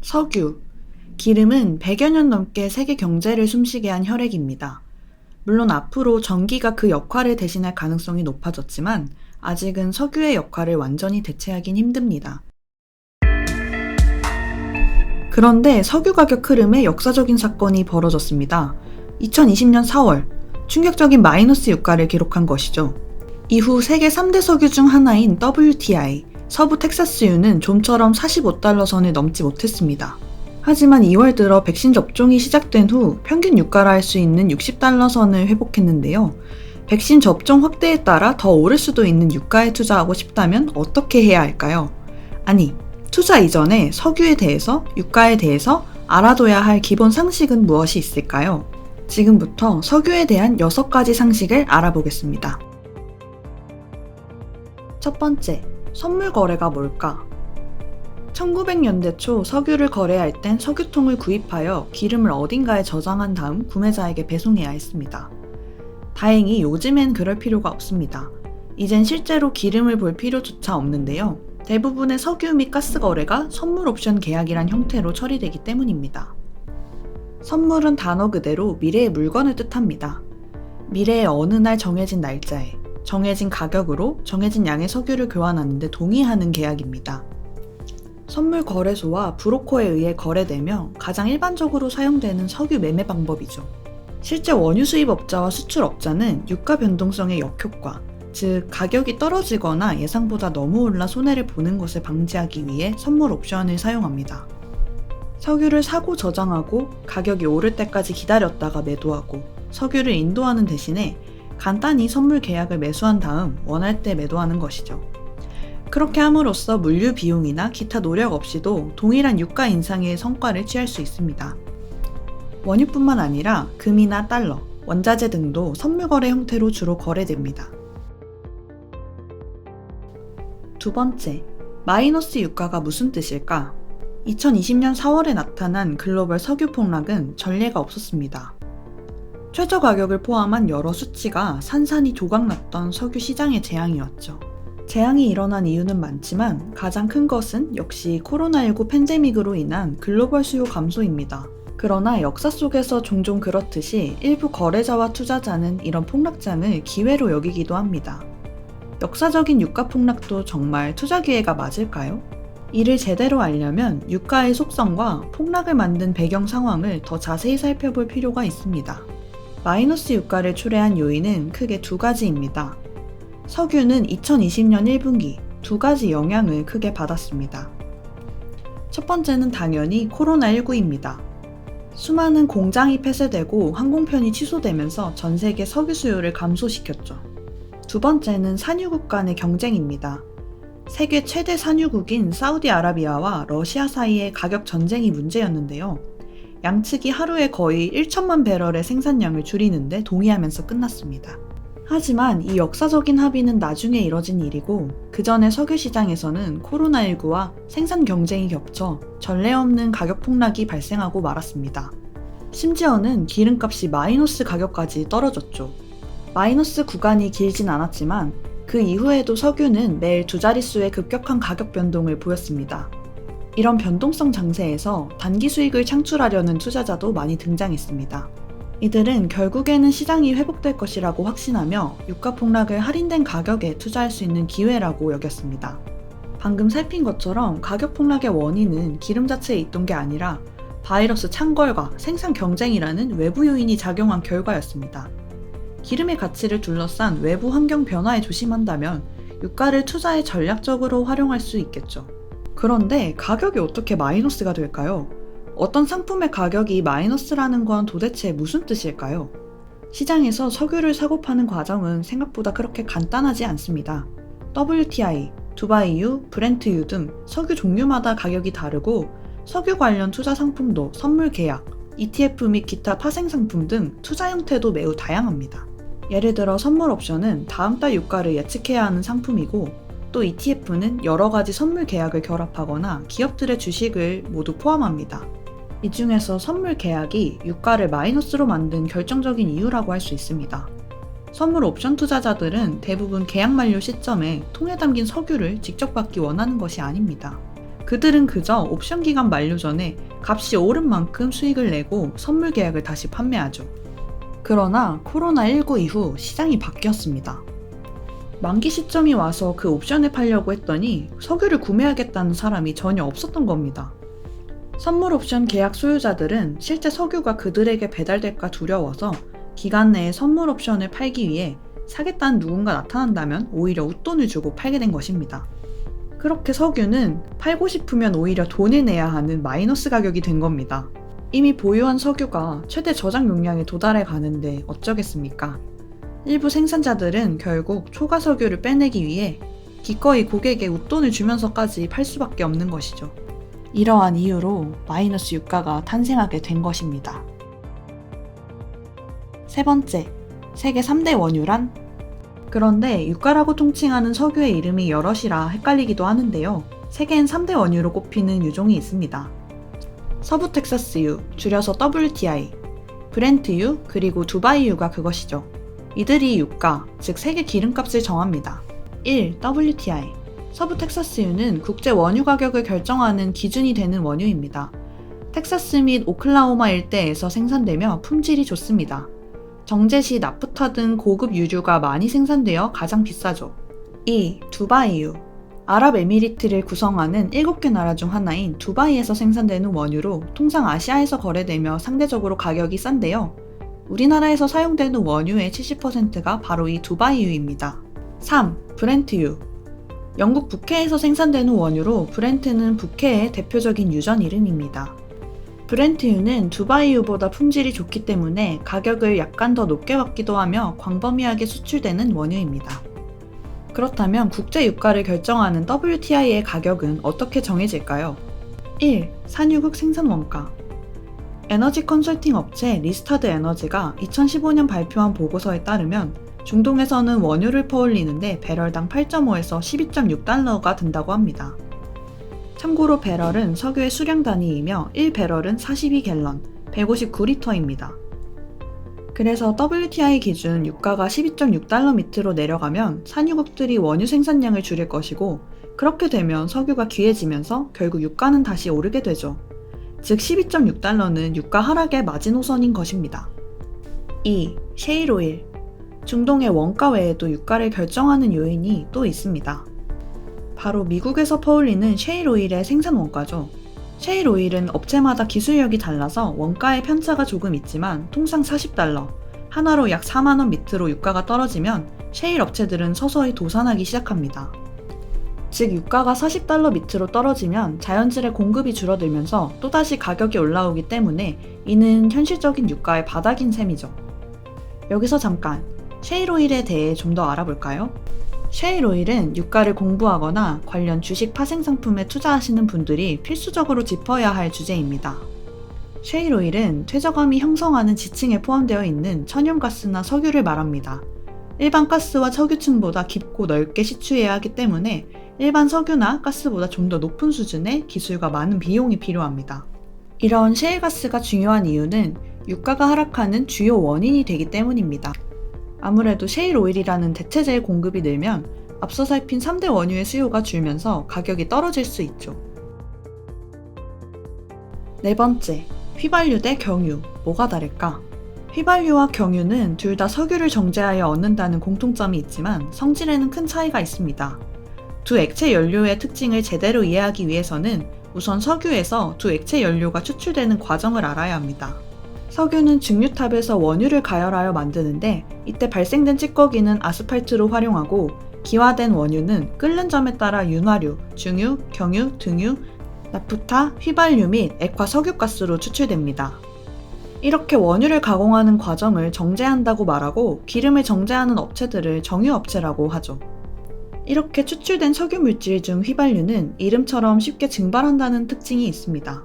석유. 기름은 100여 년 넘게 세계 경제를 숨쉬게 한 혈액입니다. 물론 앞으로 전기가 그 역할을 대신할 가능성이 높아졌지만 아직은 석유의 역할을 완전히 대체하긴 힘듭니다. 그런데 석유 가격 흐름에 역사적인 사건이 벌어졌습니다. 2020년 4월, 충격적인 마이너스 유가를 기록한 것이죠. 이후 세계 3대 석유 중 하나인 WTI, 서부 텍사스유는 좀처럼 45달러 선을 넘지 못했습니다. 하지만 2월 들어 백신 접종이 시작된 후 평균 유가라 할 수 있는 60달러 선을 회복했는데요. 백신 접종 확대에 따라 더 오를 수도 있는 유가에 투자하고 싶다면 어떻게 해야 할까요? 아니, 투자 이전에 석유에 대해서, 유가에 대해서 알아둬야 할 기본 상식은 무엇이 있을까요? 지금부터 석유에 대한 6가지 상식을 알아보겠습니다. 첫 번째, 선물 거래가 뭘까? 1900년대 초 석유를 거래할 땐 석유통을 구입하여 기름을 어딘가에 저장한 다음 구매자에게 배송해야 했습니다. 다행히 요즘엔 그럴 필요가 없습니다. 이젠 실제로 기름을 볼 필요조차 없는데요. 대부분의 석유 및 가스 거래가 선물 옵션 계약이란 형태로 처리되기 때문입니다. 선물은 단어 그대로 미래의 물건을 뜻합니다. 미래의 어느 날 정해진 날짜에 정해진 가격으로 정해진 양의 석유를 교환하는데 동의하는 계약입니다. 선물 거래소와 브로커에 의해 거래되며 가장 일반적으로 사용되는 석유 매매 방법이죠. 실제 원유 수입업자와 수출업자는 유가 변동성의 역효과, 즉 가격이 떨어지거나 예상보다 너무 올라 손해를 보는 것을 방지하기 위해 선물 옵션을 사용합니다. 석유를 사고 저장하고 가격이 오를 때까지 기다렸다가 매도하고 석유를 인도하는 대신에 간단히 선물 계약을 매수한 다음 원할 때 매도하는 것이죠. 그렇게 함으로써 물류 비용이나 기타 노력 없이도 동일한 유가 인상의 성과를 취할 수 있습니다. 원유뿐만 아니라 금이나 달러, 원자재 등도 선물 거래 형태로 주로 거래됩니다. 두 번째, 마이너스 유가가 무슨 뜻일까? 2020년 4월에 나타난 글로벌 석유 폭락은 전례가 없었습니다. 최저 가격을 포함한 여러 수치가 산산이 조각났던 석유 시장의 재앙이었죠. 재앙이 일어난 이유는 많지만 가장 큰 것은 역시 코로나19 팬데믹으로 인한 글로벌 수요 감소입니다. 그러나 역사 속에서 종종 그렇듯이 일부 거래자와 투자자는 이런 폭락장을 기회로 여기기도 합니다. 역사적인 유가 폭락도 정말 투자 기회가 맞을까요? 이를 제대로 알려면 유가의 속성과 폭락을 만든 배경 상황을 더 자세히 살펴볼 필요가 있습니다. 마이너스 유가를 초래한 요인은 크게 2가지입니다. 석유는 2020년 1분기 2가지 영향을 크게 받았습니다. 첫 번째는 당연히 코로나19입니다. 수많은 공장이 폐쇄되고 항공편이 취소되면서 전 세계 석유 수요를 감소시켰죠. 두 번째는 산유국 간의 경쟁입니다. 세계 최대 산유국인 사우디아라비아와 러시아 사이의 가격 전쟁이 문제였는데요. 양측이 하루에 거의 1천만 배럴의 생산량을 줄이는데 동의하면서 끝났습니다. 하지만 이 역사적인 합의는 나중에 이뤄진 일이고 그 전에 석유 시장에서는 코로나19와 생산 경쟁이 겹쳐 전례 없는 가격 폭락이 발생하고 말았습니다. 심지어는 기름값이 마이너스 가격까지 떨어졌죠. 마이너스 구간이 길진 않았지만 그 이후에도 석유는 매일 2자릿수의 급격한 가격 변동을 보였습니다. 이런 변동성 장세에서 단기 수익을 창출하려는 투자자도 많이 등장했습니다. 이들은 결국에는 시장이 회복될 것이라고 확신하며 유가 폭락을 할인된 가격에 투자할 수 있는 기회라고 여겼습니다. 방금 살핀 것처럼 가격 폭락의 원인은 기름 자체에 있던 게 아니라 바이러스 창궐과 생산 경쟁이라는 외부 요인이 작용한 결과였습니다. 기름의 가치를 둘러싼 외부 환경 변화에 조심한다면 유가를 투자에 전략적으로 활용할 수 있겠죠. 그런데 가격이 어떻게 마이너스가 될까요? 어떤 상품의 가격이 마이너스라는 건 도대체 무슨 뜻일까요? 시장에서 석유를 사고 파는 과정은 생각보다 그렇게 간단하지 않습니다. WTI, 두바이유, 브렌트유 등 석유 종류마다 가격이 다르고 석유 관련 투자 상품도 선물 계약, ETF 및 기타 파생 상품 등 투자 형태도 매우 다양합니다. 예를 들어 선물 옵션은 다음 달 유가를 예측해야 하는 상품이고 또 ETF는 여러 가지 선물 계약을 결합하거나 기업들의 주식을 모두 포함합니다. 이 중에서 선물 계약이 유가를 마이너스로 만든 결정적인 이유라고 할 수 있습니다. 선물 옵션 투자자들은 대부분 계약 만료 시점에 통에 담긴 석유를 직접 받기 원하는 것이 아닙니다. 그들은 그저 옵션 기간 만료 전에 값이 오른 만큼 수익을 내고 선물 계약을 다시 판매하죠. 그러나 코로나19 이후 시장이 바뀌었습니다. 만기 시점이 와서 그 옵션을 팔려고 했더니 석유를 구매하겠다는 사람이 전혀 없었던 겁니다. 선물 옵션 계약 소유자들은 실제 석유가 그들에게 배달될까 두려워서 기간 내에 선물 옵션을 팔기 위해 사겠다는 누군가 나타난다면 오히려 웃돈을 주고 팔게 된 것입니다. 그렇게 석유는 팔고 싶으면 오히려 돈을 내야 하는 마이너스 가격이 된 겁니다. 이미 보유한 석유가 최대 저장 용량에 도달해 가는데 어쩌겠습니까? 일부 생산자들은 결국 초과 석유를 빼내기 위해 기꺼이 고객에 웃돈을 주면서까지 팔 수밖에 없는 것이죠. 이러한 이유로 마이너스 유가가 탄생하게 된 것입니다. 세 번째, 세계 3대 원유란? 그런데 유가라고 통칭하는 석유의 이름이 여럿이라 헷갈리기도 하는데요. 세계엔 3대 원유로 꼽히는 유종이 있습니다. 서부 텍사스유, 줄여서 WTI, 브렌트유, 그리고 두바이유가 그것이죠. 이들이 유가, 즉 세계 기름값을 정합니다. 1. WTI. 서부 텍사스유는 국제 원유 가격을 결정하는 기준이 되는 원유입니다. 텍사스 및 오클라호마 일대에서 생산되며 품질이 좋습니다. 정제시 나프타 등 고급 유류가 많이 생산되어 가장 비싸죠. 2. 두바이유. 아랍에미리트를 구성하는 7개 나라 중 하나인 두바이에서 생산되는 원유로 통상 아시아에서 거래되며 상대적으로 가격이 싼데요. 우리나라에서 사용되는 원유의 70%가 바로 이 두바이유입니다. 3. 브렌트유. 영국 북해에서 생산되는 원유로 브렌트는 북해의 대표적인 유전 이름입니다. 브렌트유는 두바이유보다 품질이 좋기 때문에 가격을 약간 더 높게 받기도 하며 광범위하게 수출되는 원유입니다. 그렇다면 국제 유가를 결정하는 WTI의 가격은 어떻게 정해질까요? 1. 산유국 생산 원가. 에너지 컨설팅 업체 리스타드 에너지가 2015년 발표한 보고서에 따르면 중동에서는 원유를 퍼올리는데 배럴당 8.5에서 12.6달러가 든다고 합니다. 참고로 배럴은 석유의 수량 단위이며 1배럴은 42갤런, 159리터입니다. 그래서 WTI 기준 유가가 12.6달러 밑으로 내려가면 산유국들이 원유 생산량을 줄일 것이고, 그렇게 되면 석유가 귀해지면서 결국 유가는 다시 오르게 되죠. 즉 12.6달러는 유가 하락의 마지노선인 것입니다. 2. 셰일오일. 중동의 원가 외에도 유가를 결정하는 요인이 또 있습니다. 바로 미국에서 퍼올리는 셰일오일의 생산 원가죠. 셰일오일은 업체마다 기술력이 달라서 원가의 편차가 조금 있지만 통상 40달러, 하나로 약 4만원 밑으로 유가가 떨어지면 셰일 업체들은 서서히 도산하기 시작합니다. 즉 유가가 40달러 밑으로 떨어지면 자연질의 공급이 줄어들면서 또다시 가격이 올라오기 때문에 이는 현실적인 유가의 바닥인 셈이죠. 여기서 잠깐 셰일오일에 대해 좀 더 알아볼까요? 셰일오일은 유가를 공부하거나 관련 주식 파생 상품에 투자하시는 분들이 필수적으로 짚어야 할 주제입니다. 셰일오일은 퇴적암이 형성하는 지층에 포함되어 있는 천연가스나 석유를 말합니다. 일반 가스와 석유층보다 깊고 넓게 시추해야 하기 때문에 일반 석유나 가스보다 좀 더 높은 수준의 기술과 많은 비용이 필요합니다. 이런 셰일가스가 중요한 이유는 유가가 하락하는 주요 원인이 되기 때문입니다. 아무래도 셰일오일이라는 대체재의 공급이 늘면 앞서 살핀 3대 원유의 수요가 줄면서 가격이 떨어질 수 있죠. 네 번째, 휘발유 대 경유, 뭐가 다를까? 휘발유와 경유는 둘 다 석유를 정제하여 얻는다는 공통점이 있지만 성질에는 큰 차이가 있습니다. 두 액체 연료의 특징을 제대로 이해하기 위해서는 우선 석유에서 두 액체 연료가 추출되는 과정을 알아야 합니다. 석유는 증류탑에서 원유를 가열하여 만드는데 이때 발생된 찌꺼기는 아스팔트로 활용하고 기화된 원유는 끓는 점에 따라 윤활유, 중유, 경유, 등유, 나프타, 휘발유 및 액화 석유가스로 추출됩니다. 이렇게 원유를 가공하는 과정을 정제한다고 말하고 기름을 정제하는 업체들을 정유업체라고 하죠. 이렇게 추출된 석유 물질 중 휘발유는 이름처럼 쉽게 증발한다는 특징이 있습니다.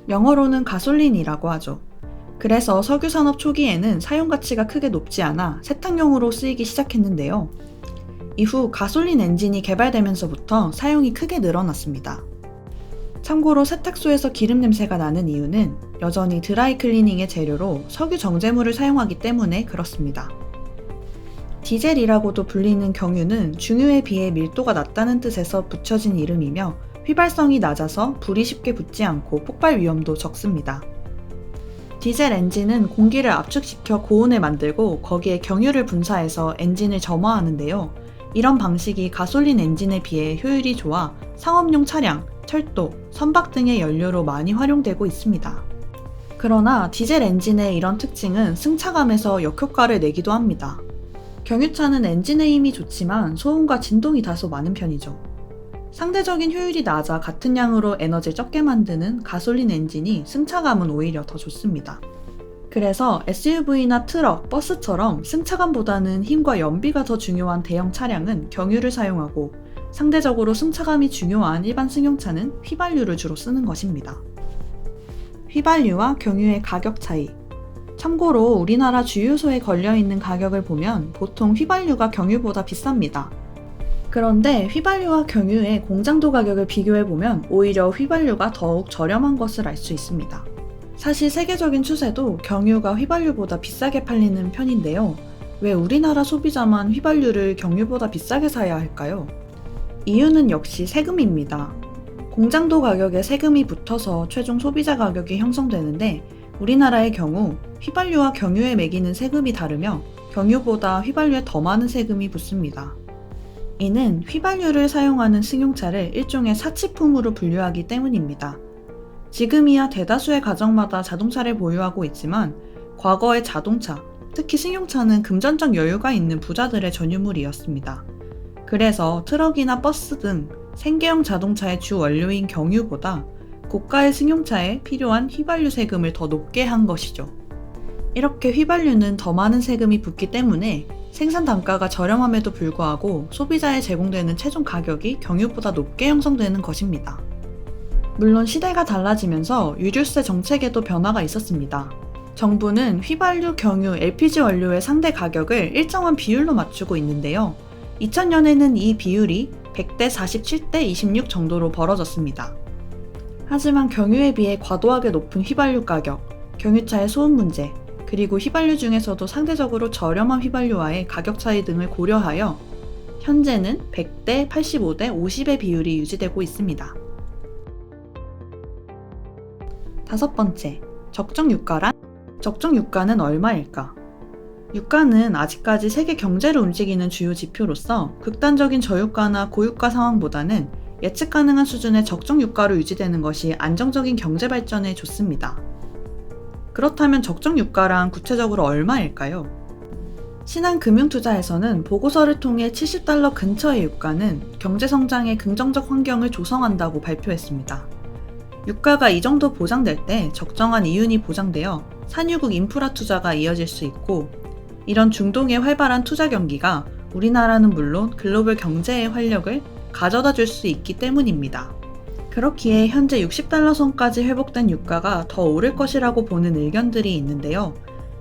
영어로는 가솔린이라고 하죠. 그래서 석유산업 초기에는 사용 가치가 크게 높지 않아 세탁용으로 쓰이기 시작했는데요. 이후 가솔린 엔진이 개발되면서부터 사용이 크게 늘어났습니다. 참고로 세탁소에서 기름 냄새가 나는 이유는 여전히 드라이 클리닝의 재료로 석유 정제물을 사용하기 때문에 그렇습니다. 디젤이라고도 불리는 경유는 중유에 비해 밀도가 낮다는 뜻에서 붙여진 이름이며 휘발성이 낮아서 불이 쉽게 붙지 않고 폭발 위험도 적습니다. 디젤 엔진은 공기를 압축시켜 고온을 만들고 거기에 경유를 분사해서 엔진을 점화하는데요. 이런 방식이 가솔린 엔진에 비해 효율이 좋아 상업용 차량, 철도, 선박 등의 연료로 많이 활용되고 있습니다. 그러나 디젤 엔진의 이런 특징은 승차감에서 역효과를 내기도 합니다. 경유차는 엔진의 힘이 좋지만 소음과 진동이 다소 많은 편이죠. 상대적인 효율이 낮아 같은 양으로 에너지를 적게 만드는 가솔린 엔진이 승차감은 오히려 더 좋습니다. 그래서 SUV나 트럭, 버스처럼 승차감보다는 힘과 연비가 더 중요한 대형 차량은 경유를 사용하고 상대적으로 승차감이 중요한 일반 승용차는 휘발유를 주로 쓰는 것입니다. 휘발유와 경유의 가격 차이. 참고로 우리나라 주유소에 걸려있는 가격을 보면 보통 휘발유가 경유보다 비쌉니다. 그런데 휘발유와 경유의 공장도 가격을 비교해보면 오히려 휘발유가 더욱 저렴한 것을 알 수 있습니다. 사실 세계적인 추세도 경유가 휘발유보다 비싸게 팔리는 편인데요. 왜 우리나라 소비자만 휘발유를 경유보다 비싸게 사야 할까요? 이유는 역시 세금입니다. 공장도 가격에 세금이 붙어서 최종 소비자 가격이 형성되는데 우리나라의 경우 휘발유와 경유에 매기는 세금이 다르며 경유보다 휘발유에 더 많은 세금이 붙습니다. 이는 휘발유를 사용하는 승용차를 일종의 사치품으로 분류하기 때문입니다. 지금이야 대다수의 가정마다 자동차를 보유하고 있지만 과거의 자동차, 특히 승용차는 금전적 여유가 있는 부자들의 전유물이었습니다. 그래서 트럭이나 버스 등 생계형 자동차의 주 원료인 경유보다 고가의 승용차에 필요한 휘발유 세금을 더 높게 한 것이죠. 이렇게 휘발유는 더 많은 세금이 붙기 때문에 생산 단가가 저렴함에도 불구하고 소비자에 제공되는 최종 가격이 경유보다 높게 형성되는 것입니다. 물론 시대가 달라지면서 유류세 정책에도 변화가 있었습니다. 정부는 휘발유, 경유, LPG 원료의 상대 가격을 일정한 비율로 맞추고 있는데요. 2000년에는 이 비율이 100대 47대 26 정도로 벌어졌습니다. 하지만 경유에 비해 과도하게 높은 휘발유 가격, 경유차의 소음 문제, 그리고 휘발유 중에서도 상대적으로 저렴한 휘발유와의 가격 차이 등을 고려하여 현재는 100대 85대 50의 비율이 유지되고 있습니다. 다섯 번째, 적정 유가란? 적정 유가는 얼마일까? 유가는 아직까지 세계 경제를 움직이는 주요 지표로서 극단적인 저유가나 고유가 상황보다는 예측 가능한 수준의 적정 유가로 유지되는 것이 안정적인 경제 발전에 좋습니다. 그렇다면 적정 유가란 구체적으로 얼마일까요? 신한금융투자에서는 보고서를 통해 $70 근처의 유가는 경제성장에 긍정적 환경을 조성한다고 발표했습니다. 유가가 이 정도 보장될 때 적정한 이윤이 보장되어 산유국 인프라 투자가 이어질 수 있고 이런 중동의 활발한 투자 경기가 우리나라는 물론 글로벌 경제의 활력을 가져다 줄 수 있기 때문입니다. 그렇기에 현재 $60 선까지 회복된 유가가 더 오를 것이라고 보는 의견들이 있는데요.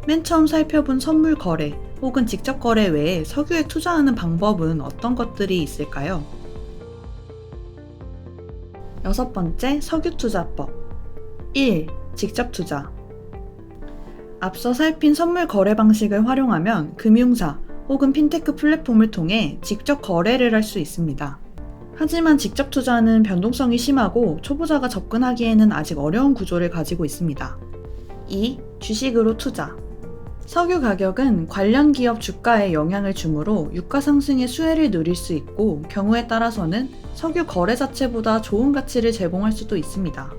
맨 처음 살펴본 선물 거래 혹은 직접 거래 외에 석유에 투자하는 방법은 어떤 것들이 있을까요? 여섯 번째, 석유 투자법. 1. 직접 투자. 앞서 살핀 선물 거래 방식을 활용하면 금융사 혹은 핀테크 플랫폼을 통해 직접 거래를 할 수 있습니다. 하지만 직접 투자는 변동성이 심하고 초보자가 접근하기에는 아직 어려운 구조를 가지고 있습니다. 2. 주식으로 투자. 석유 가격은 관련 기업 주가에 영향을 주므로 유가 상승의 수혜를 누릴 수 있고 경우에 따라서는 석유 거래 자체보다 좋은 가치를 제공할 수도 있습니다.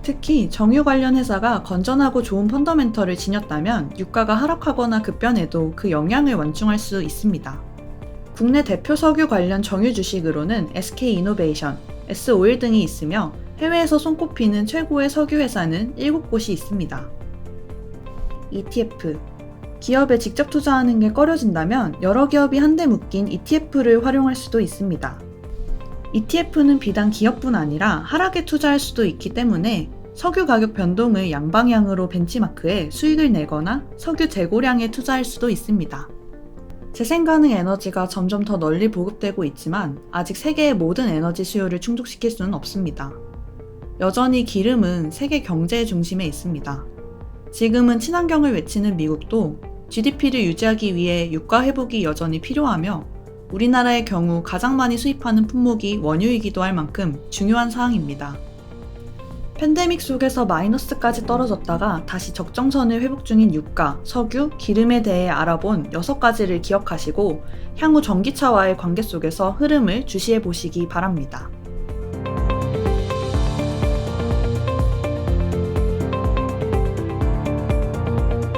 특히 정유 관련 회사가 건전하고 좋은 펀더멘털을 지녔다면 유가가 하락하거나 급변해도 그 영향을 완충할 수 있습니다. 국내 대표 석유 관련 정유 주식으로는 SK이노베이션, S-오일 등이 있으며 해외에서 손꼽히는 최고의 석유 회사는 7곳이 있습니다. ETF. 기업에 직접 투자하는 게 꺼려진다면 여러 기업이 한데 묶인 ETF를 활용할 수도 있습니다. ETF는 비단 기업뿐 아니라 하락에 투자할 수도 있기 때문에 석유 가격 변동을 양방향으로 벤치마크해 수익을 내거나 석유 재고량에 투자할 수도 있습니다. 재생 가능 에너지가 점점 더 널리 보급되고 있지만 아직 세계의 모든 에너지 수요를 충족시킬 수는 없습니다. 여전히 기름은 세계 경제의 중심에 있습니다. 지금은 친환경을 외치는 미국도 GDP를 유지하기 위해 유가 회복이 여전히 필요하며 우리나라의 경우 가장 많이 수입하는 품목이 원유이기도 할 만큼 중요한 사항입니다. 팬데믹 속에서 마이너스까지 떨어졌다가 다시 적정선을 회복 중인 유가, 석유, 기름에 대해 알아본 6가지를 기억하시고 향후 전기차와의 관계 속에서 흐름을 주시해 보시기 바랍니다.